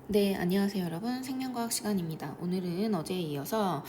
네, 안녕하세요, 여러분. 생명과학 시간입니다. 오늘은 어제에 이어서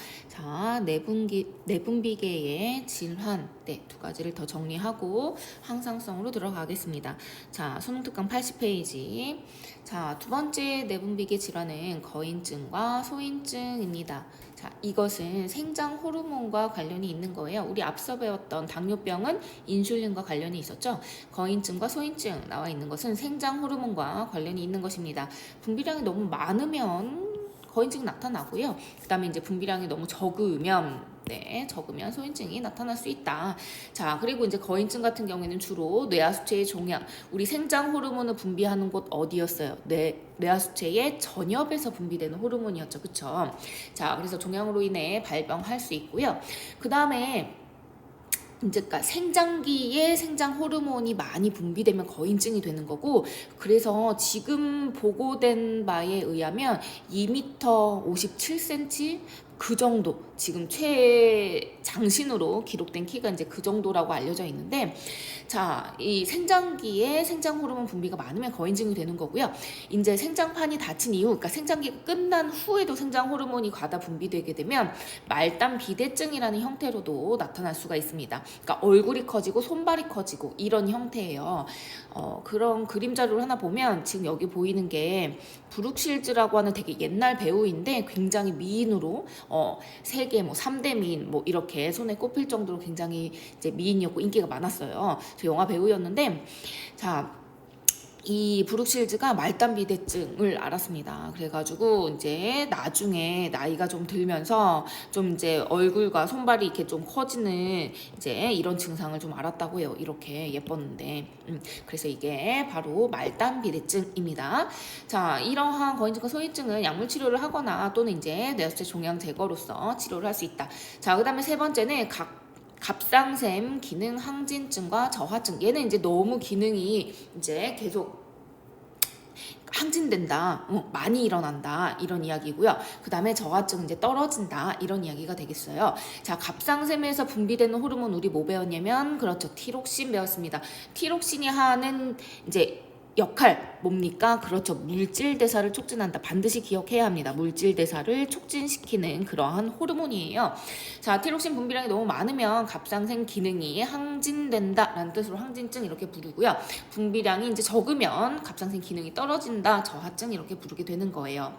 내분비계의 질환, 두 가지를 더 정리하고 항상성으로 들어가겠습니다. 자, 수능특강 80페이지. 자, 두 번째 내분비계 질환은 거인증과 소인증입니다. 자, 이것은 생장 호르몬과 관련이 있는 거예요. 우리 앞서 배웠던 당뇨병은 인슐린과 관련이 있었죠. 거인증과 소인증 나와 있는 것은 생장 호르몬과 관련이 있는 것입니다. 분비량이 너무 많으면 거인증이 나타나고요. 그 다음에 이제 분비량이 너무 적으면 소인증이 나타날 수 있다. 자, 그리고 이제 거인증 같은 경우에는 주로 뇌하수체의 종양, 우리 생장 호르몬을 분비하는 곳 어디였어요? 뇌하수체의 전엽에서 분비되는 호르몬이었죠. 그쵸? 자, 그래서 종양으로 인해 발병할 수 있고요. 그 다음에 이제 생장기에 생장 호르몬이 많이 분비되면 거인증이 되는 거고, 그래서 지금 보고된 바에 의하면 2m 57cm 그 정도, 지금 최장신으로 기록된 키가 이제 그 정도라고 알려져 있는데, 자, 이 생장기에 생장 호르몬 분비가 많으면 거인증이 되는 거고요. 이제 생장판이 닫힌 이후, 그러니까 생장기가 끝난 후에도 생장 호르몬이 과다 분비되게 되면 말단 비대증이라는 형태로도 나타날 수가 있습니다. 그러니까 얼굴이 커지고 손발이 커지고 이런 형태예요. 그런 그림 자료를 하나 보면 지금 여기 보이는 게 브룩실즈라고 하는 되게 옛날 배우인데 굉장히 미인으로 세계 3대 미인 이렇게 손에 꼽힐 정도로 굉장히 이제 미인이었고 인기가 많았어요. 저 영화 배우였는데, 자, 이 브룩실즈가 말단 비대증을 앓았습니다. 그래가지고 이제 나중에 나이가 좀 들면서 좀 이제 얼굴과 손발이 이렇게 좀 커지는 이제 이런 증상을 좀 앓았다고 해요. 이렇게 예뻤는데, 그래서 이게 바로 말단 비대증입니다. 자, 이러한 거인증과 소인증은 약물 치료를 하거나 또는 이제 뇌하수체 종양 제거로서 치료를 할 수 있다. 자, 그다음에 세 번째는 갑상샘 기능 항진증과 저하증. 얘는 이제 너무 기능이 이제 계속 항진된다, 많이 일어난다 이런 이야기고요. 그 다음에 저하증은 이제 떨어진다 이런 이야기가 되겠어요. 자, 갑상샘에서 분비되는 호르몬 우리 뭐 배웠냐면 그렇죠, 티록신 배웠습니다. 티록신이 하는 이제 역할 뭡니까? 그렇죠. 물질 대사를 촉진한다. 반드시 기억해야 합니다. 물질 대사를 촉진시키는 그러한 호르몬이에요. 자, 티록신 분비량이 너무 많으면 갑상샘 기능이 항진된다라는 뜻으로 항진증 이렇게 부르고요. 분비량이 이제 적으면 갑상샘 기능이 떨어진다, 저하증 이렇게 부르게 되는 거예요.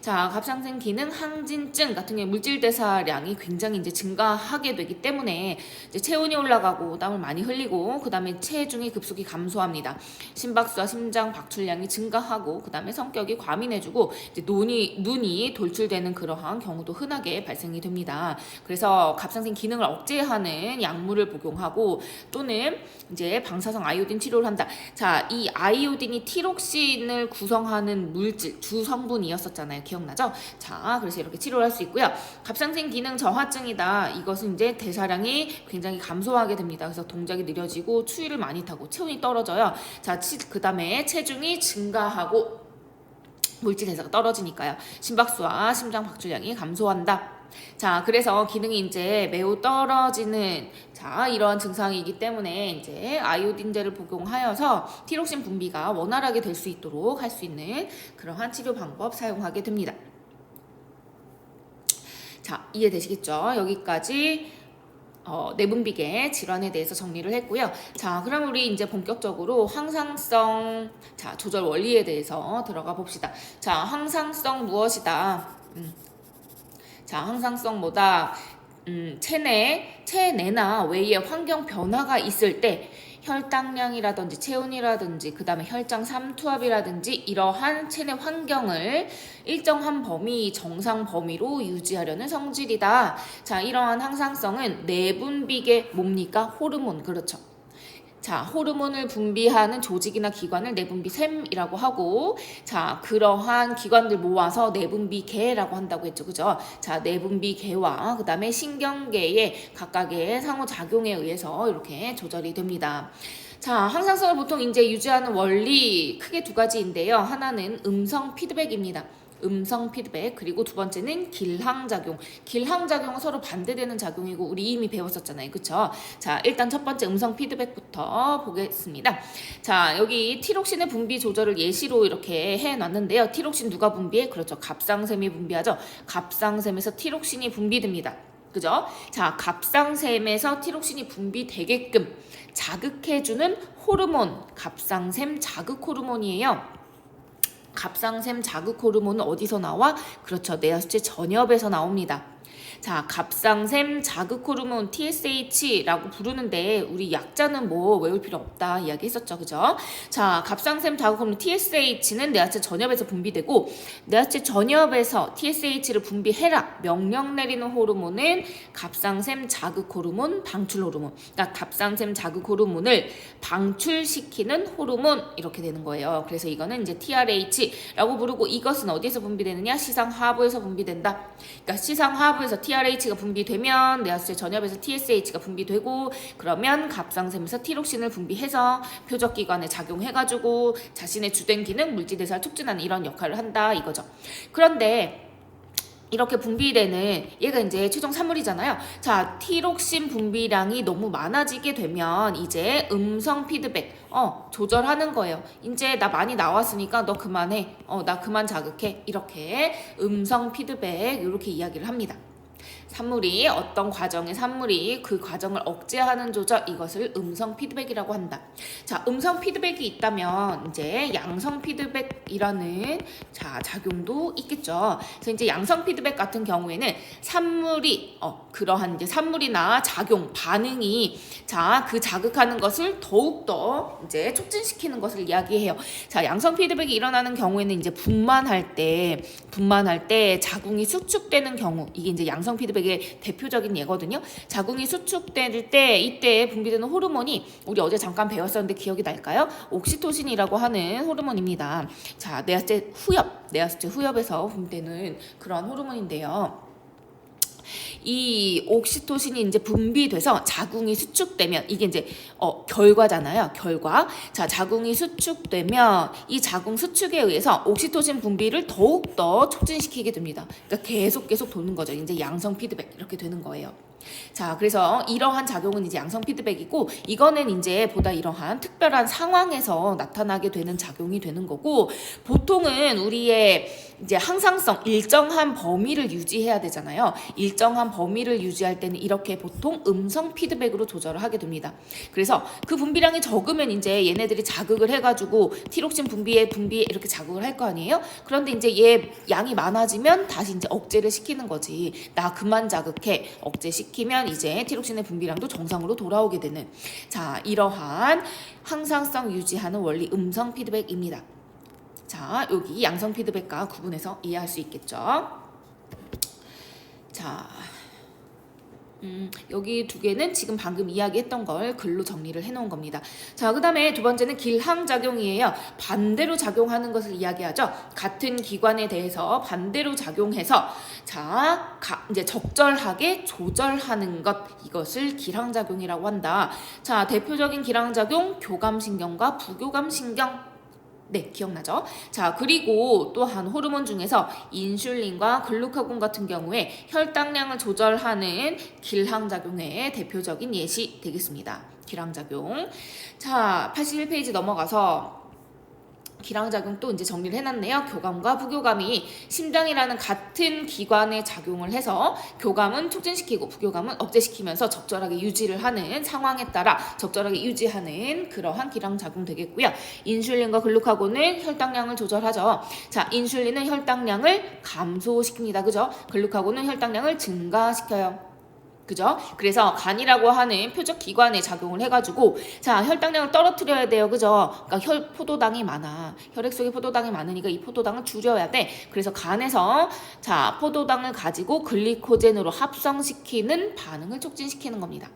자, 갑상샘 기능 항진증 같은 경우에 물질 대사량이 굉장히 이제 증가하게 되기 때문에 이제 체온이 올라가고 땀을 많이 흘리고 그 다음에 체중이 급속히 감소합니다. 심박수와 심장 박출량이 증가하고 그 다음에 성격이 과민해지고 이제 눈이 돌출되는 그러한 경우도 흔하게 발생이 됩니다. 그래서 갑상샘 기능을 억제하는 약물을 복용하고 또는 이제 방사성 아이오딘 치료를 한다. 자, 이 아이오딘이 티록신을 구성하는 물질 주 성분이었었잖아요. 기억나죠? 자, 그래서 이렇게 치료를 할 수 있고요. 갑상샘 기능 저하증이다. 이것은 이제 대사량이 굉장히 감소하게 됩니다. 그래서 동작이 느려지고 추위를 많이 타고 체온이 떨어져요. 자, 그 다음에 체중이 증가하고 물질 대사가 떨어지니까요. 심박수와 심장 박출량이 감소한다. 자, 그래서 기능이 이제 매우 떨어지는 이러한 증상이기 때문에 이제 아이오딘제를 복용하여서 티록신 분비가 원활하게 될 수 있도록 할 수 있는 그러한 치료 방법 사용하게 됩니다. 자, 이해되시겠죠? 여기까지 내분비계 질환에 대해서 정리를 했고요. 자, 그럼 우리 이제 본격적으로 항상성 조절 원리에 대해서 들어가 봅시다. 자, 항상성 무엇이다? 자, 항상성 뭐다? 체내나 외의 환경 변화가 있을 때 혈당량이라든지 체온이라든지 그 다음에 혈장 삼투압이라든지 이러한 체내 환경을 일정한 범위, 정상 범위로 유지하려는 성질이다. 자, 이러한 항상성은 내분비계 뭡니까? 호르몬, 그렇죠. 자, 호르몬을 분비하는 조직이나 기관을 내분비샘이라고 하고, 자, 그러한 기관들 모아서 내분비계라고 한다고 했죠. 그죠? 자, 내분비계와 그 다음에 신경계의 각각의 상호작용에 의해서 이렇게 조절이 됩니다. 자, 항상성을 보통 이제 유지하는 원리 크게 두 가지인데요. 하나는 음성 피드백입니다. 음성 피드백. 그리고 두 번째는 길항작용. 길항작용은 서로 반대되는 작용이고 우리 이미 배웠었잖아요. 그쵸? 자, 일단 첫 번째 음성 피드백부터 보겠습니다. 자, 여기 티록신의 분비 조절을 예시로 이렇게 해놨는데요. 티록신 누가 분비해? 그렇죠. 갑상샘이 분비하죠. 갑상샘에서 티록신이 분비됩니다. 그죠? 자, 갑상샘에서 티록신이 분비되게끔 자극해주는 호르몬, 갑상샘 자극 호르몬이에요. 갑상샘 자극 호르몬은 어디서 나와? 그렇죠. 뇌하수체 전엽에서 나옵니다. 자, 갑상샘 자극 호르몬 TSH라고 부르는데 우리 약자는 뭐 외울 필요 없다 이야기했었죠. 그죠? 자, 갑상샘 자극 호르몬 TSH는 뇌하체 전엽에서 분비되고 뇌하체 전엽에서 TSH를 분비해라 명령 내리는 호르몬은 갑상샘 자극 호르몬 방출 호르몬. 그러니까 갑상샘 자극 호르몬을 방출시키는 호르몬 이렇게 되는 거예요. 그래서 이거는 이제 TRH라고 부르고 이것은 어디서 분비되느냐? 시상하부에서 분비된다. 그러니까 시상하부에서 TRH가 분비되면 뇌하수체 전엽에서 TSH가 분비되고 그러면 갑상샘에서 티록신을 분비해서 표적기관에 작용해가지고 자신의 주된 기능 물질대사를 촉진하는 이런 역할을 한다 이거죠. 그런데 이렇게 분비되는 얘가 이제 최종 산물이잖아요. 자, 티록신 분비량이 너무 많아지게 되면 이제 음성 피드백 조절하는 거예요. 이제 나 많이 나왔으니까 너 그만해. 나 그만 자극해. 이렇게 음성 피드백 이렇게 이야기를 합니다. 산물이 어떤 과정의 산물이 그 과정을 억제하는 조절 이것을 음성 피드백이라고 한다. 자, 음성 피드백이 있다면 이제 양성 피드백이라는 작용도 있겠죠. 그래서 이제 양성 피드백 같은 경우에는 산물이 그러한 이제 산물이나 작용 반응이 그 자극하는 것을 더욱더 이제 촉진시키는 것을 이야기해요. 자, 양성 피드백이 일어나는 경우에는 이제 분만할 때 자궁이 수축되는 경우 이게 이제 양성 피드백의 대표적인 예거든요. 자궁이 수축될 때 이때 분비되는 호르몬이 우리 어제 잠깐 배웠었는데 기억이 날까요? 옥시토신이라고 하는 호르몬입니다. 자, 뇌하수체 후엽에서 분비되는 그런 호르몬인데요. 이 옥시토신이 이제 분비돼서 자궁이 수축되면 이게 이제 결과잖아요. 결과. 자, 자궁이 수축되면 이 자궁 수축에 의해서 옥시토신 분비를 더욱더 촉진시키게 됩니다. 그러니까 계속 도는 거죠. 이제 양성 피드백 이렇게 되는 거예요. 자, 그래서 이러한 작용은 이제 양성 피드백이고 이거는 이제 보다 이러한 특별한 상황에서 나타나게 되는 작용이 되는 거고 보통은 우리의 이제 항상성 일정한 범위를 유지해야 되잖아요. 일정한 범위를 유지할 때는 이렇게 보통 음성 피드백으로 조절을 하게 됩니다. 그래서 그 분비량이 적으면 이제 얘네들이 자극을 해가지고 티록신 분비에 이렇게 자극을 할 거 아니에요? 그런데 이제 얘 양이 많아지면 다시 이제 억제를 시키는 거지. 나 그만 자극해. 억제시키면 이제 티록신의 분비량도 정상으로 돌아오게 되는 이러한 항상성 유지하는 원리 음성 피드백입니다. 자, 여기 양성 피드백과 구분해서 이해할 수 있겠죠. 자, 여기 두 개는 지금 방금 이야기했던 걸 글로 정리를 해놓은 겁니다. 자, 그 다음에 두 번째는 길항작용이에요. 반대로 작용하는 것을 이야기하죠. 같은 기관에 대해서 반대로 작용해서 이제 적절하게 조절하는 것 이것을 길항작용이라고 한다. 자, 대표적인 길항작용 교감신경과 부교감신경 네, 기억나죠? 자, 그리고 또한 호르몬 중에서 인슐린과 글루카곤 같은 경우에 혈당량을 조절하는 길항작용의 대표적인 예시 되겠습니다. 길항작용. 자, 81페이지 넘어가서 길항작용 또 이제 정리를 해놨네요. 교감과 부교감이 심장이라는 같은 기관에 작용을 해서 교감은 촉진시키고 부교감은 억제시키면서 적절하게 유지를 하는 상황에 따라 적절하게 유지하는 그러한 길항작용 되겠고요. 인슐린과 글루카곤은 혈당량을 조절하죠. 자, 인슐린은 혈당량을 감소시킵니다. 그죠? 글루카곤은 혈당량을 증가시켜요. 그죠? 그래서 간이라고 하는 표적 기관에 작용을 해가지고 혈당량을 떨어뜨려야 돼요. 그죠? 그러니까 포도당이 많아. 혈액 속에 포도당이 많으니까 이 포도당을 줄여야 돼. 그래서 간에서 포도당을 가지고 글리코젠으로 합성시키는 반응을 촉진시키는 겁니다.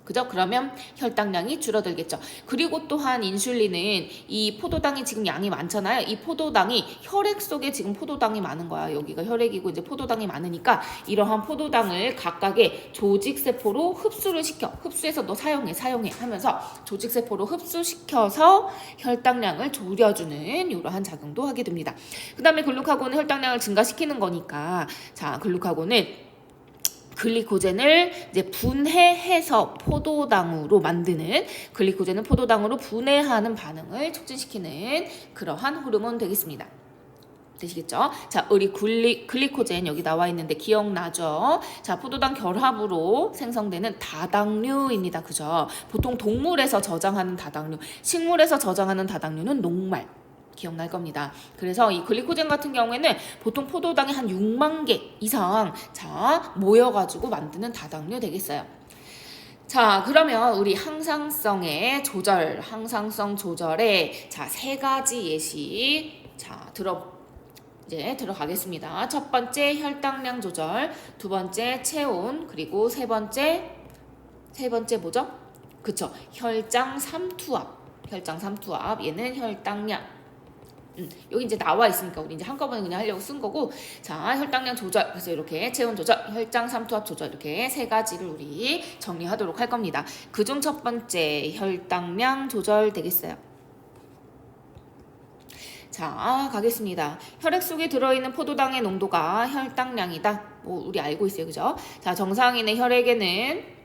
그죠? 그러면 혈당량이 줄어들겠죠. 그리고 또한 인슐린은 이 포도당이 지금 양이 많잖아요. 이 포도당이 혈액 속에 지금 포도당이 많은 거야. 여기가 혈액이고 이제 포도당이 많으니까 이러한 포도당을 각각의 조직세포로 흡수를 시켜. 흡수해서 너 사용해 하면서 조직세포로 흡수시켜서 혈당량을 줄여주는 이러한 작용도 하게 됩니다. 그 다음에 글루카곤은 혈당량을 증가시키는 거니까 자, 글루카곤은 글리코젠을 이제 분해해서 포도당으로 만드는 글리코젠을 포도당으로 분해하는 반응을 촉진시키는 그러한 호르몬 되겠습니다. 되시겠죠? 자, 우리 글리코젠 여기 나와 있는데 기억나죠? 자, 포도당 결합으로 생성되는 다당류입니다. 그죠? 보통 동물에서 저장하는 다당류, 식물에서 저장하는 다당류는 녹말. 기억날 겁니다. 그래서 이 글리코젠 같은 경우에는 보통 포도당이 한 6만 개 이상 자 모여가지고 만드는 다당류 되겠어요. 자, 그러면 우리 항상성의 조절, 항상성 조절의 자, 3가지 예시 자 이제 들어가겠습니다. 첫 번째 혈당량 조절, 두 번째 체온, 그리고 세 번째 뭐죠? 그쵸? 혈장 삼투압. 얘는 혈당량. 여기 이제 나와 있으니까 우리 이제 한꺼번에 그냥 하려고 쓴 거고, 자, 혈당량 조절, 그래서 이렇게 체온 조절, 혈장 삼투압 조절 이렇게 3가지를 우리 정리하도록 할 겁니다. 그중 첫 번째 혈당량 조절 되겠어요. 자, 가겠습니다. 혈액 속에 들어있는 포도당의 농도가 혈당량이다. 뭐 우리 알고 있어요, 그죠? 자, 정상인의 혈액에는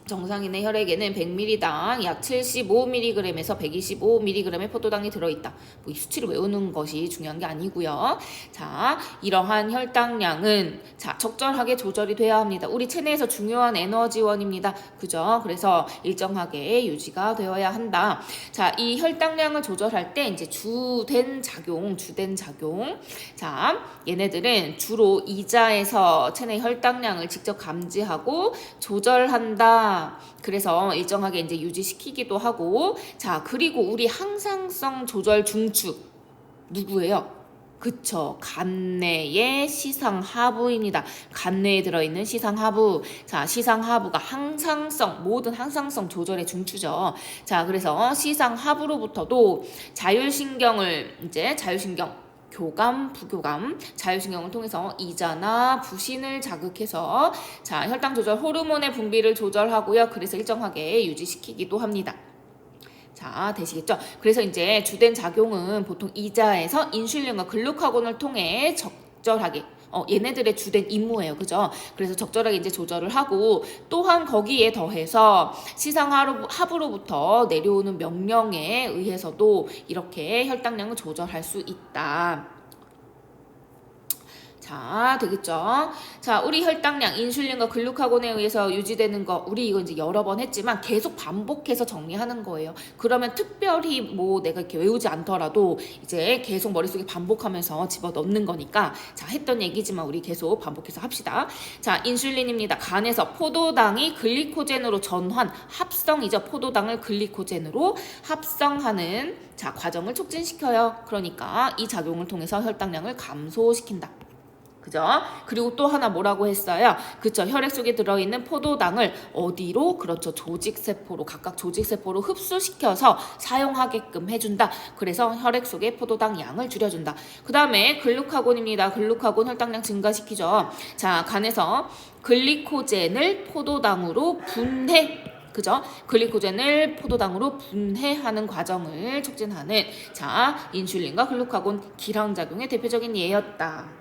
100ml당 약 75mg에서 125mg의 포도당이 들어있다. 뭐 이 수치를 외우는 것이 중요한 게 아니고요. 자, 이러한 혈당량은 자 적절하게 조절이 돼야 합니다. 우리 체내에서 중요한 에너지원입니다. 그죠? 그래서 일정하게 유지가 되어야 한다. 자, 이 혈당량을 조절할 때 이제 주된 작용. 자, 얘네들은 주로 이자에서 체내 혈당량을 직접 감지하고 조절한다. 그래서 일정하게 이제 유지시키기도 하고, 자, 그리고 우리 항상성 조절 중추 누구예요? 그쵸, 간내의 시상하부입니다. 간내에 들어있는 시상하부. 자, 시상하부가 모든 항상성 조절의 중추죠. 자, 그래서 시상하부로부터도 자율신경 교감, 부교감, 자율신경을 통해서 이자나 부신을 자극해서 자, 혈당 조절 호르몬의 분비를 조절하고요. 그래서 일정하게 유지시키기도 합니다. 자, 되시겠죠? 그래서 이제 주된 작용은 보통 이자에서 인슐린과 글루카곤을 통해 적절하게 얘네들의 주된 임무예요. 그죠? 그래서 적절하게 이제 조절을 하고, 또한 거기에 더해서 시상하부로부터 내려오는 명령에 의해서도 이렇게 혈당량을 조절할 수 있다. 자, 되겠죠? 자, 우리 혈당량, 인슐린과 글루카곤에 의해서 유지되는 거, 우리 이거 이제 여러 번 했지만 계속 반복해서 정리하는 거예요. 그러면 특별히 뭐 내가 이렇게 외우지 않더라도 이제 계속 머릿속에 반복하면서 집어넣는 거니까, 자, 했던 얘기지만 우리 계속 반복해서 합시다. 자, 인슐린입니다. 간에서 포도당이 글리코젠으로 합성이죠. 포도당을 글리코젠으로 합성하는 자, 과정을 촉진시켜요. 그러니까 이 작용을 통해서 혈당량을 감소시킨다. 그죠? 그리고 또 하나 뭐라고 했어요? 그쵸? 혈액 속에 들어있는 포도당을 어디로? 그렇죠. 각각 조직세포로 흡수시켜서 사용하게끔 해준다. 그래서 혈액 속에 포도당 양을 줄여준다. 그 다음에 글루카곤입니다. 글루카곤 혈당량 증가시키죠. 자, 간에서 글리코젠을 포도당으로 그죠? 글리코젠을 포도당으로 분해하는 과정을 촉진하는 자, 인슐린과 글루카곤 기량작용의 대표적인 예였다.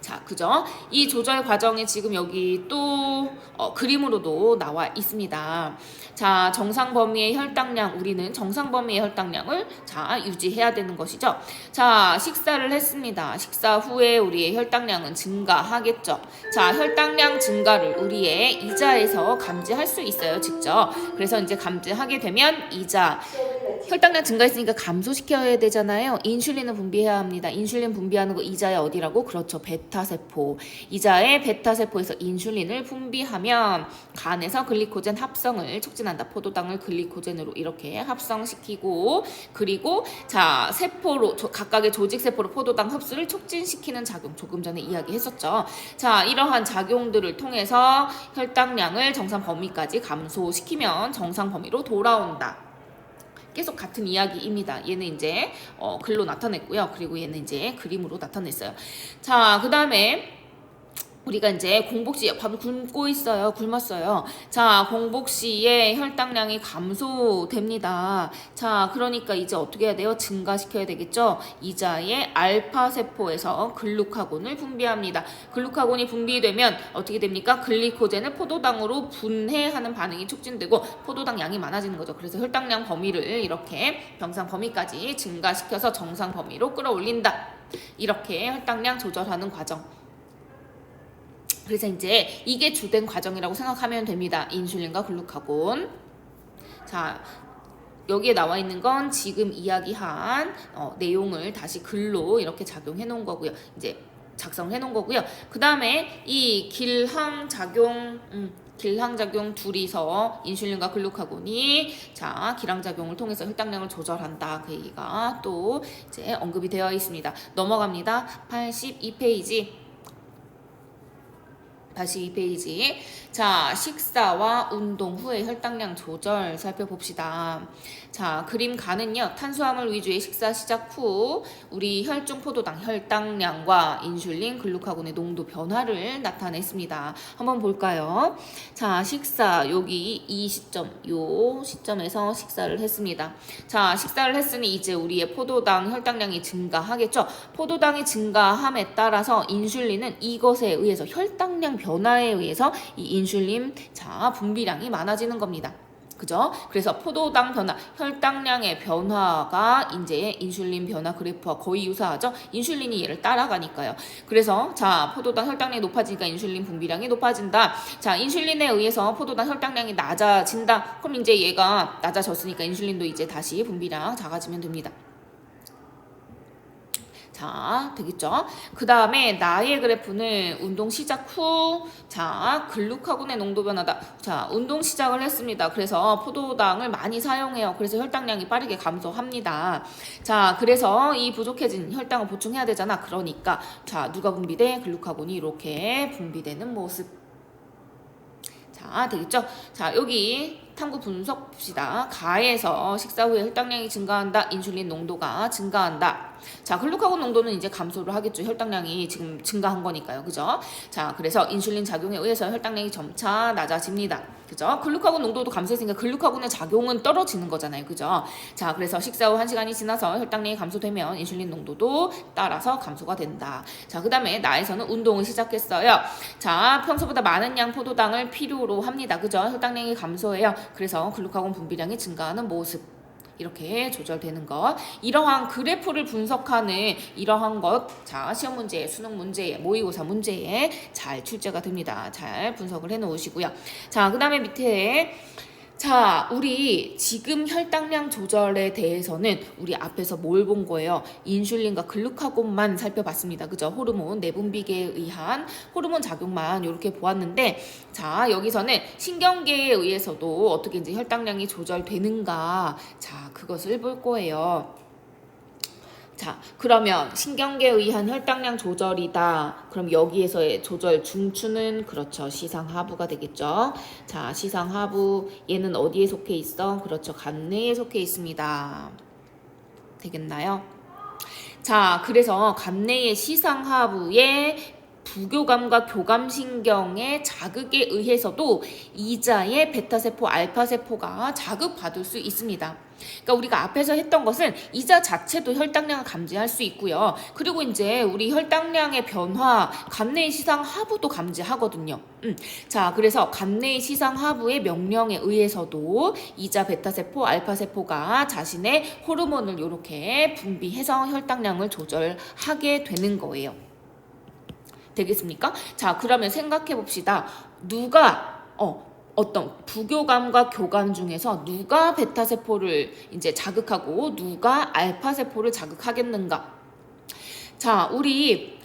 자, 그죠? 이 조절 과정이 지금 여기 또 그림으로도 나와 있습니다. 자, 정상 범위의 혈당량, 우리는 정상 범위의 혈당량을 자, 유지해야 되는 것이죠. 자, 식사를 했습니다. 식사 후에 우리의 혈당량은 증가하겠죠. 자, 혈당량 증가를 우리의 이자에서 감지할 수 있어요, 직접. 그래서 이제 감지하게 되면 혈당량 증가했으니까 감소시켜야 되잖아요. 인슐린을 분비해야 합니다. 인슐린 분비하는 거 이자의 어디라고? 그렇죠. 베타 베타세포. 이자의 베타세포에서 인슐린을 분비하면 간에서 글리코젠 합성을 촉진한다. 포도당을 글리코젠으로 이렇게 합성시키고, 그리고 자 세포로 각각의 조직 세포로 포도당 흡수를 촉진시키는 작용, 조금 전에 이야기했었죠. 자, 이러한 작용들을 통해서 혈당량을 정상 범위까지 감소시키면 정상 범위로 돌아온다. 계속 같은 이야기입니다. 얘는 이제 글로 나타냈고요. 그리고 얘는 이제 그림으로 나타냈어요. 자, 그 다음에 우리가 이제 공복 시에 밥을 굶고 있어요. 굶었어요. 자, 공복 시에 혈당량이 감소됩니다. 자, 그러니까 이제 어떻게 해야 돼요? 증가시켜야 되겠죠? 이자의 알파 세포에서 글루카곤을 분비합니다. 글루카곤이 분비되면 어떻게 됩니까? 글리코젠을 포도당으로 분해하는 반응이 촉진되고 포도당 양이 많아지는 거죠. 그래서 혈당량 범위를 이렇게 정상 범위까지 증가시켜서 정상 범위로 끌어올린다. 이렇게 혈당량 조절하는 과정. 그래서 이제 이게 주된 과정이라고 생각하면 됩니다. 인슐린과 글루카곤. 자, 여기에 나와 있는 건 지금 이야기한 내용을 다시 글로 이렇게 작용해 놓은 거고요. 이제 작성해 놓은 거고요. 그 다음에 이 길항작용 둘이서 인슐린과 글루카곤이 자 기량작용을 통해서 혈당량을 조절한다. 그 얘기가 또 이제 언급이 되어 있습니다. 넘어갑니다. 82페이지. 82페이지. 자, 식사와 운동 후에 혈당량 조절 살펴봅시다. 자, 그림 가는요. 탄수화물 위주의 식사 시작 후 우리 혈중 포도당 혈당량과 인슐린, 글루카곤의 농도 변화를 나타냈습니다. 한번 볼까요? 자, 식사 여기 이 시점, 요 시점에서 식사를 했습니다. 자, 식사를 했으니 이제 우리의 포도당 혈당량이 증가하겠죠. 포도당이 증가함에 따라서 인슐린은 이것에 의해서 혈당량 변화에 의해서 이 인슐린 자 분비량이 많아지는 겁니다. 그죠? 그래서 포도당 변화, 혈당량의 변화가 이제 인슐린 변화 그래프와 거의 유사하죠? 인슐린이 얘를 따라가니까요. 그래서 자 포도당 혈당량이 높아지니까 인슐린 분비량이 높아진다. 자, 인슐린에 의해서 포도당 혈당량이 낮아진다. 그럼 이제 얘가 낮아졌으니까 인슐린도 이제 다시 분비량 작아지면 됩니다. 자, 되겠죠? 그 다음에 나의 그래프는 운동 시작 후, 자, 글루카곤의 농도 변화다. 자, 운동 시작을 했습니다. 그래서 포도당을 많이 사용해요. 그래서 혈당량이 빠르게 감소합니다. 자, 그래서 이 부족해진 혈당을 보충해야 되잖아. 그러니까, 자, 누가 분비돼? 글루카곤이 이렇게 분비되는 모습. 자, 되겠죠? 자, 여기 탐구 분석 봅시다. 가에서 식사 후에 혈당량이 증가한다. 인슐린 농도가 증가한다. 자, 글루카곤 농도는 이제 감소를 하겠죠. 혈당량이 지금 증가한 거니까요. 그죠? 자, 그래서 인슐린 작용에 의해서 혈당량이 점차 낮아집니다. 그죠? 글루카곤 농도도 감소했으니까 글루카곤의 작용은 떨어지는 거잖아요. 그죠? 자, 그래서 식사 후 1시간이 지나서 혈당량이 감소되면 인슐린 농도도 따라서 감소가 된다. 자, 그 다음에 나에서는 운동을 시작했어요. 자, 평소보다 많은 양 포도당을 필요로 합니다. 그죠? 혈당량이 감소해요. 그래서 글루카곤 분비량이 증가하는 모습. 이렇게 조절되는 것. 이러한 그래프를 분석하는 이러한 것. 자, 시험 문제, 수능 문제, 모의고사 문제에 잘 출제가 됩니다. 잘 분석을 해 놓으시고요. 자, 그 다음에 밑에 자, 우리 지금 혈당량 조절에 대해서는 우리 앞에서 뭘 본 거예요? 인슐린과 글루카곤만 살펴봤습니다. 그죠? 호르몬 내분비계에 의한 호르몬 작용만 이렇게 보았는데 자, 여기서는 신경계에 의해서도 어떻게 이제 혈당량이 조절되는가 자, 그것을 볼 거예요. 자, 그러면 신경계에 의한 혈당량 조절이다. 그럼 여기에서의 조절 중추는 그렇죠. 시상하부가 되겠죠. 자, 시상하부 얘는 어디에 속해 있어? 그렇죠. 간내에 속해 있습니다. 되겠나요? 자, 그래서 간내의 시상하부에 부교감과 교감신경의 자극에 의해서도 이자의 베타세포, 알파세포가 자극받을 수 있습니다. 그러니까 우리가 앞에서 했던 것은 이자 자체도 혈당량을 감지할 수 있고요. 그리고 이제 우리 혈당량의 변화, 간내의 시상하부도 감지하거든요. 자, 그래서 간내의 시상하부의 명령에 의해서도 이자 베타세포, 알파세포가 자신의 호르몬을 이렇게 분비해서 혈당량을 조절하게 되는 거예요. 되겠습니까? 자, 그러면 생각해 봅시다. 누가 어떤 부교감과 교감 중에서 누가 베타세포를 이제 자극하고 누가 알파세포를 자극하겠는가? 자, 우리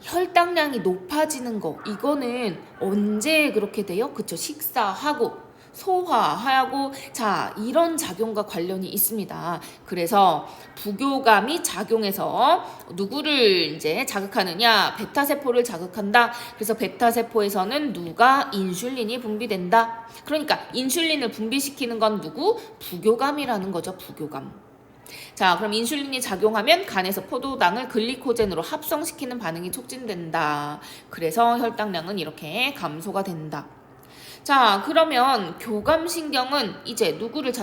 혈당량이 높아지는 거 이거는 언제 그렇게 돼요? 그쵸? 식사하고 소화하고 자 이런 작용과 관련이 있습니다. 그래서 부교감이 작용해서 누구를 이제 자극하느냐? 베타세포를 자극한다. 그래서 베타세포에서는 누가 인슐린이 분비된다. 그러니까 인슐린을 분비시키는 건 누구? 부교감이라는 거죠. 부교감. 자, 그럼 인슐린이 작용하면 간에서 포도당을 글리코젠으로 합성시키는 반응이 촉진된다. 그래서 혈당량은 이렇게 감소가 된다. 자, 그러면 교감신경은 이제 누구를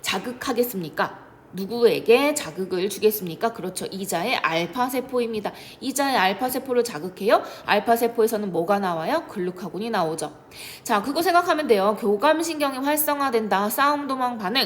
자극하겠습니까? 누구에게 자극을 주겠습니까? 그렇죠. 이자의 알파세포입니다. 이자의 알파세포를 자극해요. 알파세포에서는 뭐가 나와요? 글루카곤이 나오죠. 자, 그거 생각하면 돼요. 교감신경이 활성화된다. 싸움 도망 반응.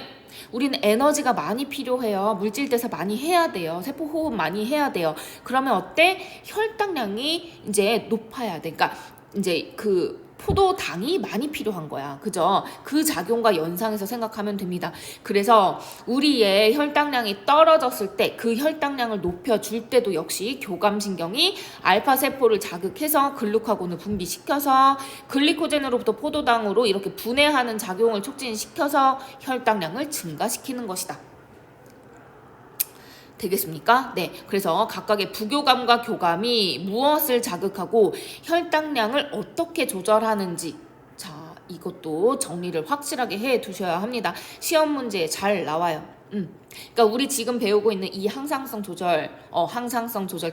우리는 에너지가 많이 필요해요. 물질 대사 많이 해야 돼요. 세포 호흡 많이 해야 돼요. 그러면 어때? 혈당량이 이제 높아야 돼. 그러니까 이제 그 포도당이 많이 필요한 거야. 그죠? 그 작용과 연상해서 생각하면 됩니다. 그래서 우리의 혈당량이 떨어졌을 때 그 혈당량을 높여줄 때도 역시 교감신경이 알파세포를 자극해서 글루카곤을 분비시켜서 글리코젠으로부터 포도당으로 이렇게 분해하는 작용을 촉진시켜서 혈당량을 증가시키는 것이다. 되겠습니까? 네. 그래서 각각의 부교감과 교감이 무엇을 자극하고 혈당량을 어떻게 조절하는지 자, 이것도 정리를 확실하게 해 두셔야 합니다. 시험 문제에 잘 나와요. 그러니까 우리 지금 배우고 있는 이 항상성 조절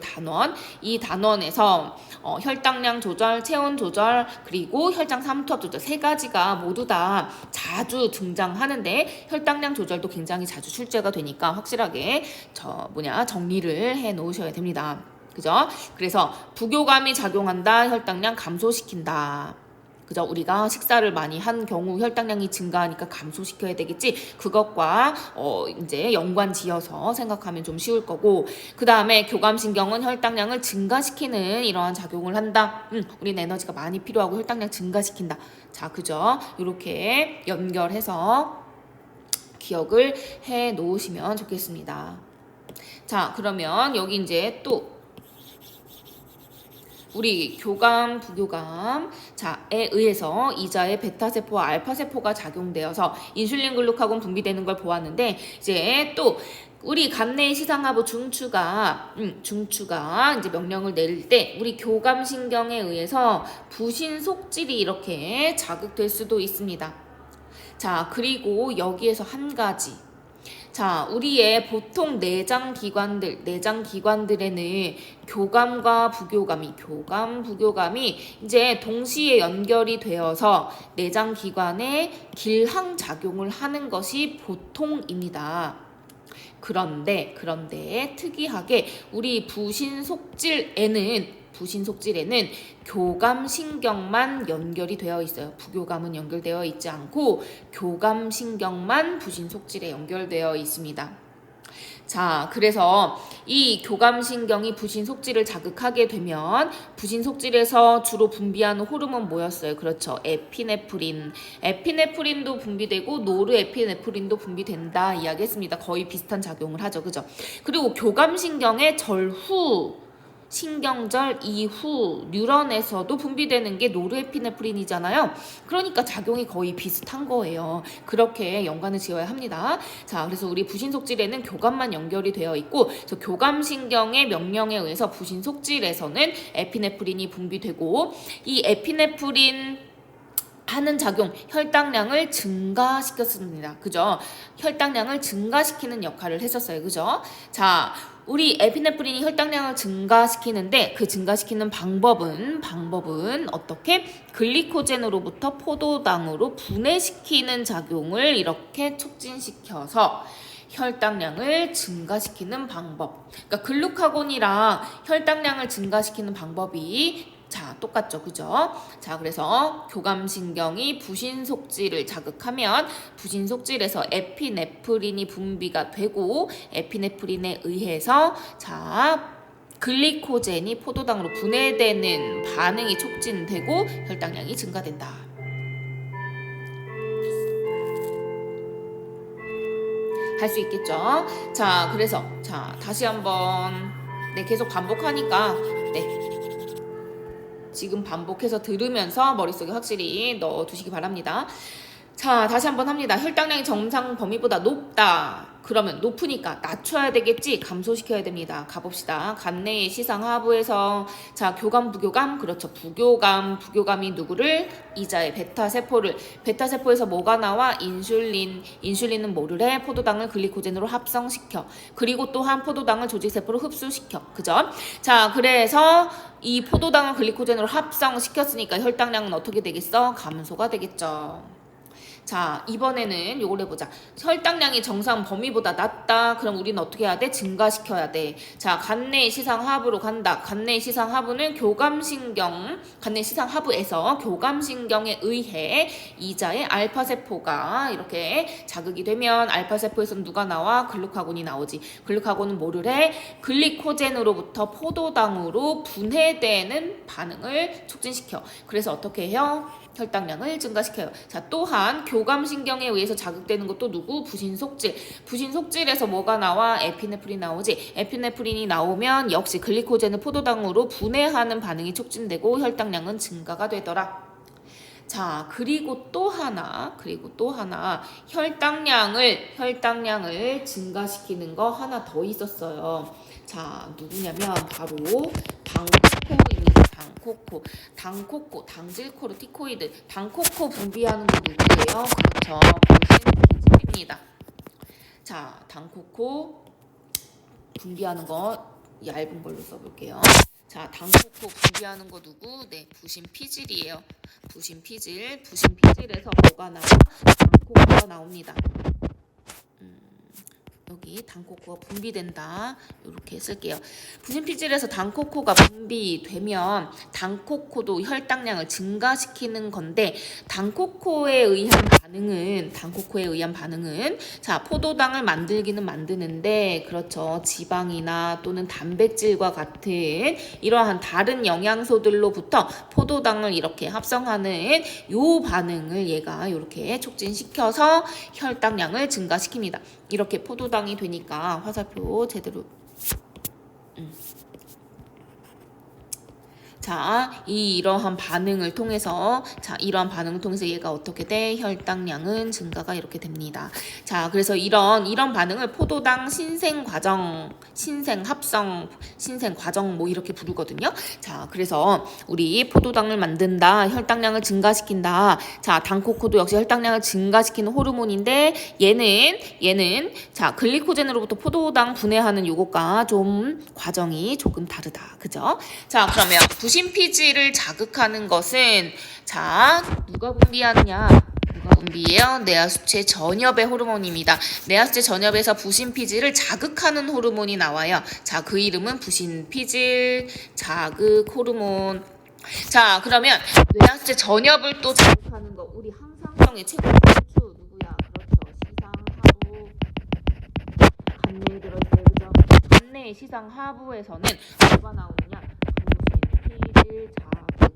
단원, 이 단원에서 혈당량 조절, 체온 조절, 그리고 혈장 삼투압 조절 세 가지가 모두 다 자주 등장하는데 혈당량 조절도 굉장히 자주 출제가 되니까 확실하게 정리를 해 놓으셔야 됩니다. 그죠? 그래서 부교감이 작용한다, 혈당량 감소시킨다. 그죠? 우리가 식사를 많이 한 경우 혈당량이 증가하니까 감소시켜야 되겠지. 그것과 이제 연관 지어서 생각하면 좀 쉬울 거고, 그 다음에 교감신경은 혈당량을 증가시키는 이러한 작용을 한다. 우리는 에너지가 많이 필요하고 혈당량 증가시킨다. 자, 그죠? 이렇게 연결해서 기억을 해 놓으시면 좋겠습니다. 자, 그러면 여기 이제 또 우리 교감, 부교감 자에 의해서 이자의 베타세포와 알파세포가 작용되어서 인슐린 글루카곤 분비되는 걸 보았는데 이제 또 우리 간내 시상하부 중추가 이제 명령을 내릴 때 우리 교감신경에 의해서 부신속질이 이렇게 자극될 수도 있습니다. 자, 그리고 여기에서 한 가지 자, 우리의 보통 내장기관들에는 교감과 부교감이, 부교감이 이제 동시에 연결이 되어서 내장기관에 길항작용을 하는 것이 보통입니다. 그런데 특이하게 우리 부신속질에는 교감신경만 연결이 되어 있어요. 부교감은 연결되어 있지 않고 교감신경만 부신속질에 연결되어 있습니다. 자, 그래서 이 교감신경이 부신속질을 자극하게 되면 부신속질에서 주로 분비하는 호르몬 뭐였어요? 그렇죠. 에피네프린도 분비되고 노르에피네프린도 분비된다 이야기했습니다. 거의 비슷한 작용을 하죠. 그죠? 그리고 교감신경의 절후 신경절 이후 뉴런에서도 분비되는 게 노르에피네프린이잖아요. 그러니까 작용이 거의 비슷한 거예요. 그렇게 연관을 지어야 합니다. 자, 그래서 우리 부신속질에는 교감만 연결이 되어 있고 저 교감신경의 명령에 의해서 부신속질에서는 에피네프린이 분비되고 이 에피네프린 하는 작용, 혈당량을 증가시켰습니다. 그죠? 혈당량을 증가시키는 역할을 했었어요. 그죠? 자, 우리 에피네프린이 혈당량을 증가시키는데 그 증가시키는 방법은 어떻게? 글리코젠으로부터 포도당으로 분해시키는 작용을 이렇게 촉진시켜서 혈당량을 증가시키는 방법. 그러니까 글루카곤이랑 혈당량을 증가시키는 방법이 자, 똑같죠. 그죠? 자, 그래서 교감신경이 부신속질을 자극하면 부신속질에서 에피네프린이 분비가 되고 에피네프린에 의해서 자, 글리코젠이 포도당으로 분해되는 반응이 촉진되고 혈당량이 증가된다. 할 수 있겠죠? 자, 그래서 자, 다시 한번 네, 계속 반복하니까 네, 지금 반복해서 들으면서 머릿속에 확실히 넣어두시기 바랍니다. 자, 다시 한번 합니다. 혈당량이 정상 범위보다 높다. 그러면 높으니까 낮춰야 되겠지? 감소시켜야 됩니다. 가봅시다. 간내의 시상 하부에서 자, 교감, 부교감. 그렇죠. 부교감이 누구를? 이자의 베타세포를. 베타세포에서 뭐가 나와? 인슐린. 인슐린은 뭐를 해? 포도당을 글리코젠으로 합성시켜. 그리고 또한 포도당을 조직세포로 흡수시켜. 그죠? 자, 그래서 이 포도당을 글리코젠으로 합성시켰으니까 혈당량은 어떻게 되겠어? 감소가 되겠죠. 자, 이번에는 요걸 해보자. 혈당량이 정상 범위보다 낮다. 그럼 우리는 어떻게 해야 돼? 증가시켜야 돼. 자, 간내 시상 하부로 간다. 간내 시상 하부는 교감신경, 간내 시상 하부에서 교감신경에 의해 이자의 알파세포가 이렇게 자극이 되면 알파세포에서는 누가 나와? 글루카곤이 나오지. 글루카곤은 뭐를 해? 글리코젠으로부터 포도당으로 분해되는 반응을 촉진시켜. 그래서 어떻게 해요? 혈당량을 증가시켜요. 자, 또한 교감신경에 의해서 자극되는 것도 누구? 부신속질. 부신속질에서 뭐가 나와? 에피네프린 나오지. 에피네프린이 나오면 역시 글리코젠을 포도당으로 분해하는 반응이 촉진되고 혈당량은 증가가 되더라. 자, 그리고 또 하나 혈당량을 증가시키는 거 하나 더 있었어요. 자, 누구냐면 바로 당코코입니다. 당코코, 당질코르티코이드. 당코코 분비하는 거 누구예요? 그렇죠. 부신피질입니다. 자, 당코코 분비하는 거 얇은 걸로 써볼게요. 자, 당코코 분비하는 거 누구? 네, 부신피질이에요. 부신피질에서 뭐가 나와? 당코코가 나옵니다. 여기 당코코가 분비된다. 이렇게 쓸게요. 부신피질에서 당코코가 분비되면 당코코도 혈당량을 증가시키는 건데 당코코에 의한 반응은 자, 포도당을 만들기는 만드는데 그렇죠. 지방이나 또는 단백질과 같은 이러한 다른 영양소들로부터 포도당을 이렇게 합성하는 요 반응을 얘가 이렇게 촉진시켜서 혈당량을 증가시킵니다. 이렇게 포도당이 되니까 화살표 제대로 자, 이러한 반응을 통해서 얘가 어떻게 돼? 혈당량은 증가가 이렇게 됩니다. 자, 그래서 이런 반응을 포도당 신생과정 뭐 이렇게 부르거든요. 자, 그래서 우리 포도당을 만든다. 혈당량을 증가시킨다. 자, 당코코도 역시 혈당량을 증가시키는 호르몬인데 얘는 자, 글리코젠으로부터 포도당 분해하는 요것과 좀 과정이 조금 다르다. 그죠? 자, 그러면 부신피질을 자극하는 것은 자, 누가 분비하느냐? 누가 분비해요? 뇌하수체 전엽의 호르몬입니다. 뇌하수체 전엽에서 부신피질을 자극하는 호르몬이 나와요. 자, 그 이름은 부신피질 자극 호르몬. 자, 그러면 뇌하수체 전엽을 또 자극하는 거 우리 항상성의 최고 공주 누구야? 그렇죠. 시상하부. 간내에 들어있어요. 그죠? 간내의 시상하부에서는 뭐가 나오느냐? 부신피질 자극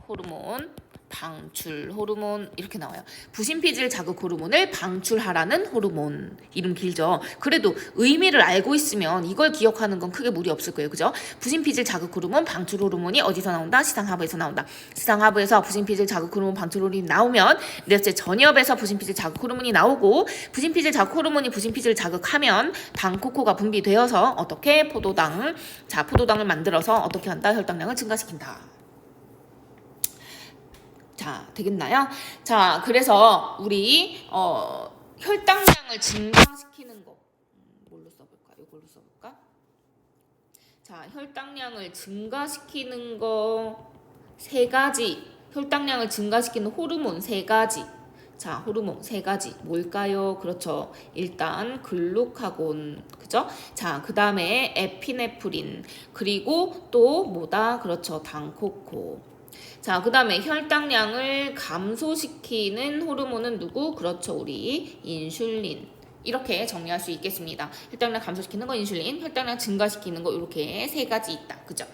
호르몬, 방출 호르몬 이렇게 나와요. 부신피질 자극 호르몬을 방출하라는 호르몬. 이름 길죠. 그래도 의미를 알고 있으면 이걸 기억하는 건 크게 무리 없을 거예요. 그죠? 부신피질 자극 호르몬, 방출 호르몬이 어디서 나온다? 시상하부에서 나온다. 시상하부에서 부신피질 자극 호르몬, 방출 호르몬이 나오면 뇌하수체 전엽에서 부신피질 자극 호르몬이 나오고 부신피질 자극 호르몬이 부신피질을 자극하면 당코코가 분비되어서 어떻게? 포도당을 만들어서 어떻게 한다? 혈당량을 증가시킨다. 자, 되겠나요? 자, 그래서 우리 혈당량을 증가시키는 거 뭘로 써볼까? 이걸로 써볼까? 자, 혈당량을 증가시키는 거 세 가지. 혈당량을 증가시키는 호르몬 세 가지. 자, 호르몬 세 가지 뭘까요? 그렇죠. 일단 글루카곤, 그죠? 자, 그 다음에 에피네프린, 그리고 또 뭐다? 그렇죠. 당코코. 자, 그 다음에 혈당량을 감소시키는 호르몬은 누구? 그렇죠. 우리 인슐린. 이렇게 정리할 수 있겠습니다. 혈당량 감소시키는 거 인슐린, 혈당량 증가시키는 거 이렇게 세 가지 있다. 그죠?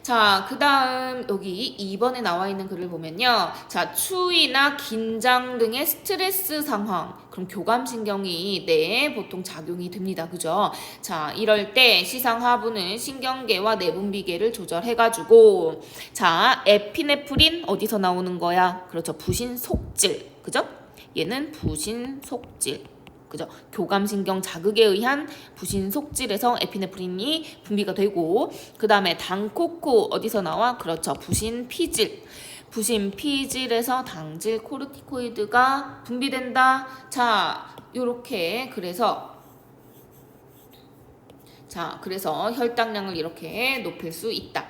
자, 그 다음 여기 2번에 나와 있는 글을 보면요. 자, 추위나 긴장 등의 스트레스 상황. 그럼 교감신경이 보통 작용이 됩니다. 그죠? 자, 이럴 때 시상하부는 신경계와 내분비계를 조절해가지고 자, 에피네프린 어디서 나오는 거야? 그렇죠. 부신속질. 그죠? 얘는 부신속질. 그죠? 교감신경 자극에 의한 부신속질에서 에피네프린이 분비가 되고 그 다음에 당코코 어디서 나와? 그렇죠. 부신피질. 부신피질에서 당질 코르티코이드가 분비된다. 자, 요렇게 그래서 혈당량을 이렇게 높일 수 있다.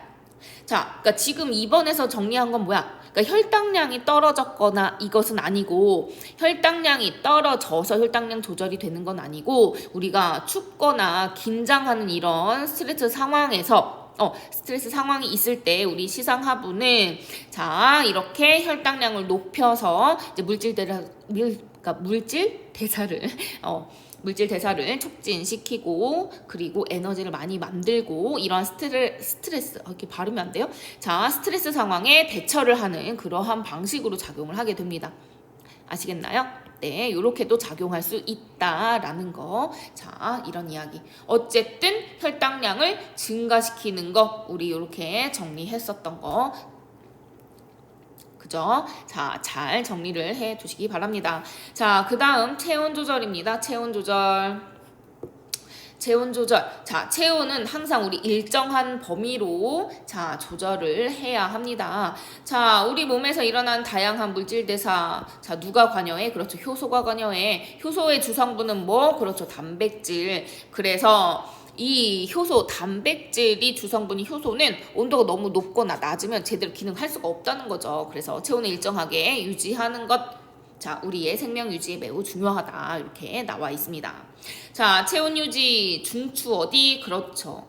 자, 그러니까 지금 2번에서 정리한 건 뭐야? 그러니까 혈당량이 떨어졌거나 이것은 아니고 혈당량이 떨어져서 혈당량 조절이 되는 건 아니고 우리가 춥거나 긴장하는 이런 스트레스 상황이 있을 때 우리 시상하부는 자, 이렇게 혈당량을 높여서 이제 물질 대사를 촉진시키고 그리고 에너지를 많이 만들고 이러한 스트레스 이렇게 발음이 안 돼요? 자, 스트레스 상황에 대처를 하는 그러한 방식으로 작용을 하게 됩니다. 아시겠나요? 네, 이렇게도 작용할 수 있다라는 거. 자, 이런 이야기. 어쨌든 혈당량을 증가시키는 거 우리 이렇게 정리했었던 거. 그죠? 자, 잘 정리를 해 두시기 바랍니다. 자, 그 다음 체온 조절입니다. 체온 조절. 자, 체온은 항상 우리 일정한 범위로 자, 조절을 해야 합니다. 자, 우리 몸에서 일어난 다양한 물질 대사. 자, 누가 관여해? 그렇죠. 효소가 관여해. 효소의 주성분은 뭐? 그렇죠. 단백질. 그래서 이 효소, 단백질이 주성분인 효소는 온도가 너무 높거나 낮으면 제대로 기능할 수가 없다는 거죠. 그래서 체온을 일정하게 유지하는 것, 자, 우리의 생명 유지에 매우 중요하다. 이렇게 나와 있습니다. 자, 체온 유지, 중추 어디? 그렇죠.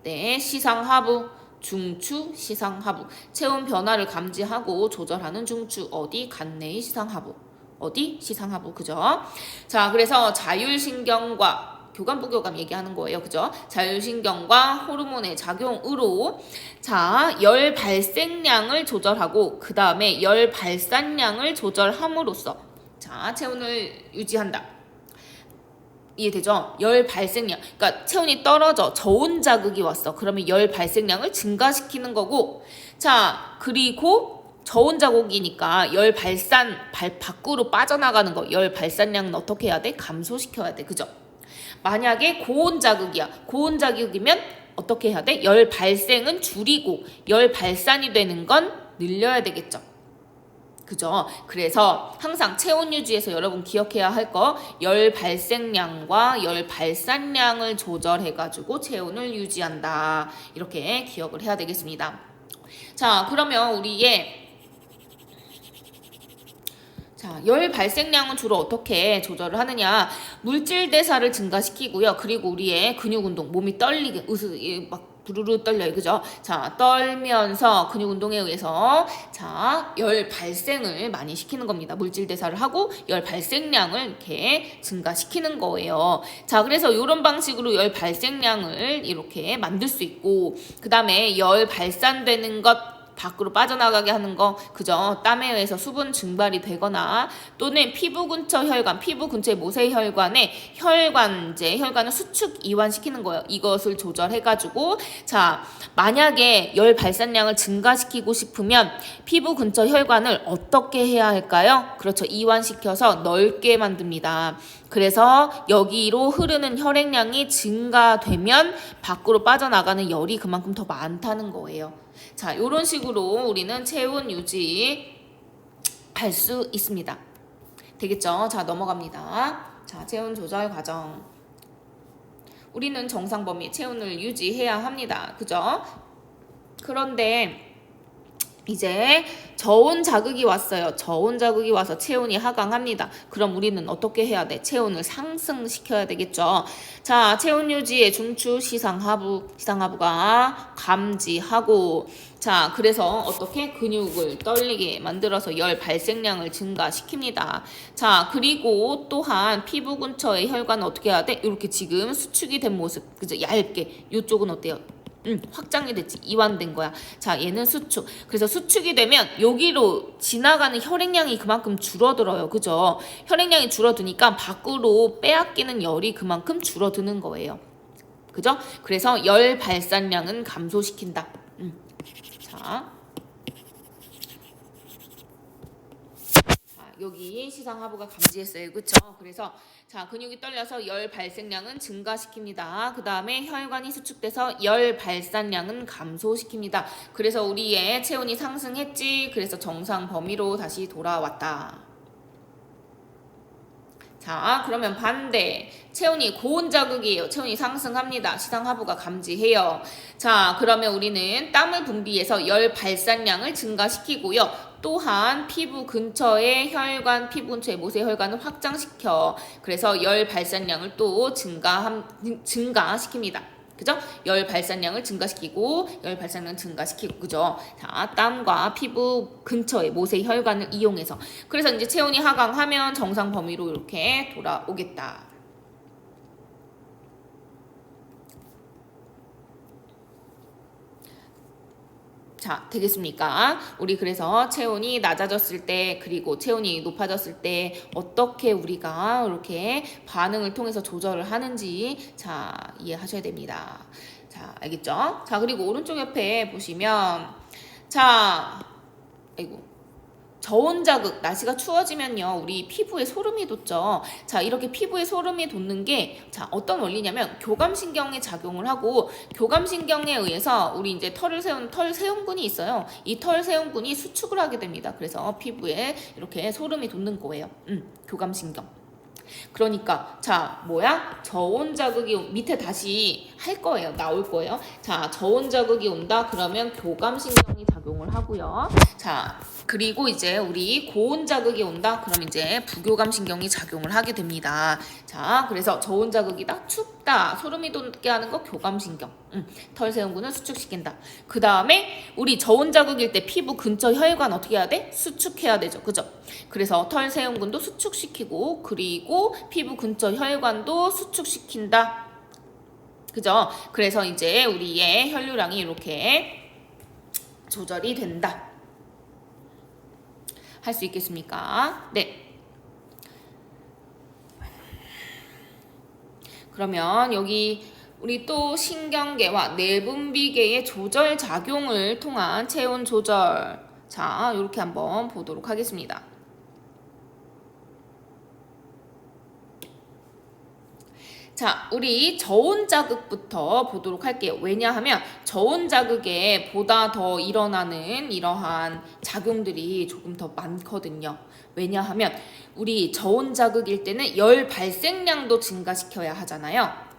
네, 시상하부. 중추, 시상하부. 체온 변화를 감지하고 조절하는 중추 어디? 간내의 시상하부. 어디? 시상하부. 그죠? 자, 그래서 자율신경과 교감 부교감 얘기하는 거예요. 그죠? 자율신경과 호르몬의 작용으로 자, 열 발생량을 조절하고 그 다음에 열 발산량을 조절함으로써 자, 체온을 유지한다. 이해되죠? 열 발생량. 그러니까 체온이 떨어져 저온 자극이 왔어. 그러면 열 발생량을 증가시키는 거고 자, 그리고 저온 자국이니까 열 발산 밖으로 빠져나가는 거. 열 발산량은 어떻게 해야 돼? 감소시켜야 돼. 그죠? 만약에 고온 자극이야. 고온 자극이면 어떻게 해야 돼? 열 발생은 줄이고 열 발산이 되는 건 늘려야 되겠죠. 그죠? 그래서 항상 체온 유지에서 여러분 기억해야 할 거 열 발생량과 열 발산량을 조절해가지고 체온을 유지한다. 이렇게 기억을 해야 되겠습니다. 자, 그러면 우리의 자, 열 발생량은 주로 어떻게 조절을 하느냐? 물질 대사를 증가시키고요. 그리고 우리의 근육 운동, 몸이 떨리게 막 부르르 떨려요. 그죠? 자, 떨면서 근육 운동에 의해서 자, 열 발생을 많이 시키는 겁니다. 물질 대사를 하고 열 발생량을 이렇게 증가시키는 거예요. 자, 그래서 이런 방식으로 열 발생량을 이렇게 만들 수 있고 그다음에 열 발산되는 것 밖으로 빠져나가게 하는 거, 그죠? 땀에 의해서 수분 증발이 되거나 또는 피부 근처 혈관, 피부 근처의 모세혈관에 혈관을 수축 이완시키는 거예요. 이것을 조절해가지고 자, 만약에 열 발산량을 증가시키고 싶으면 피부 근처 혈관을 어떻게 해야 할까요? 그렇죠. 이완시켜서 넓게 만듭니다. 그래서 여기로 흐르는 혈액량이 증가되면 밖으로 빠져나가는 열이 그만큼 더 많다는 거예요. 자, 이런 식으로 우리는 체온 유지 할 수 있습니다. 되겠죠? 자, 넘어갑니다. 자, 체온 조절 과정. 우리는 정상 범위 체온을 유지해야 합니다. 그죠? 그런데 이제 저온 자극이 왔어요. 저온 자극이 와서 체온이 하강합니다. 그럼 우리는 어떻게 해야 돼? 체온을 상승시켜야 되겠죠. 자, 체온 유지의 중추 시상하부가 감지하고 자, 그래서 어떻게 근육을 떨리게 만들어서 열 발생량을 증가시킵니다. 자, 그리고 또한 피부 근처의 혈관은 어떻게 해야 돼? 이렇게 지금 수축이 된 모습. 그죠? 얇게. 이쪽은 어때요? 확장이 됐지. 이완된 거야. 자, 얘는 수축. 그래서 수축이 되면 여기로 지나가는 혈액량이 그만큼 줄어들어요. 그죠? 혈액량이 줄어드니까 밖으로 빼앗기는 열이 그만큼 줄어드는 거예요. 그죠? 그래서 열 발산량은 감소시킨다. 자, 여기 시상하부가 감지했어요. 그쵸? 그래서 자, 근육이 떨려서 열 발생량은 증가시킵니다. 그 다음에 혈관이 수축돼서 열 발산량은 감소시킵니다. 그래서 우리의 체온이 상승했지. 그래서 정상 범위로 다시 돌아왔다. 자, 그러면 반대. 체온이 고온 자극이에요. 체온이 상승합니다. 시상하부가 감지해요. 자, 그러면 우리는 땀을 분비해서 열 발산량을 증가시키고요. 또한 피부 근처의 혈관, 피부 근처의 모세혈관을 확장시켜. 그래서 열 발산량을 또 증가시킵니다. 그죠? 열 발산량을 증가시키고 열 발산량 증가시키고 그죠? 자, 땀과 피부 근처의 모세혈관을 이용해서 그래서 이제 체온이 하강하면 정상 범위로 이렇게 돌아오겠다. 자, 되겠습니까? 우리 그래서 체온이 낮아졌을 때 그리고 체온이 높아졌을 때 어떻게 우리가 이렇게 반응을 통해서 조절을 하는지 자, 이해하셔야 됩니다. 자, 알겠죠? 자, 그리고 오른쪽 옆에 보시면 자, 아이고. 저온 자극, 날씨가 추워지면요, 우리 피부에 소름이 돋죠. 자, 이렇게 피부에 소름이 돋는 게, 자, 어떤 원리냐면, 교감신경에 작용을 하고, 교감신경에 의해서 우리 이제 털을 세운 털 세움근이 있어요. 이 털 세움근이 수축을 하게 됩니다. 그래서 피부에 이렇게 소름이 돋는 거예요. 교감신경. 그러니까 자 뭐야 저온 자극이 밑에 다시 할 거예요. 나올 거예요. 자 저온 자극이 온다 그러면 교감신경이 작용을 하고요. 자 그리고 이제 우리 고온 자극이 온다 그럼 이제 부교감신경이 작용을 하게 됩니다. 자 그래서 저온 자극이다 춥다 소름이 돋게 하는 거 교감신경 털세운근을 수축시킨다. 그 다음에 우리 저온 자극일 때 피부 근처 혈관 어떻게 해야 돼? 수축해야 되죠. 그죠? 그래서 털세운근도 수축시키고 그리고 피부 근처 혈관도 수축시킨다. 그죠? 그래서 이제 우리의 혈류량이 이렇게 조절이 된다. 할 수 있겠습니까? 네. 그러면 여기 우리 또 신경계와 내분비계의 조절 작용을 통한 체온 조절. 자, 이렇게 한번 보도록 하겠습니다. 자, 우리 저온 자극부터 보도록 할게요. 왜냐하면 저온 자극에 보다 더 일어나는 이러한 작용들이 조금 더 많거든요. 왜냐하면 우리 저온 자극일 때는 열 발생량도 증가시켜야 하잖아요.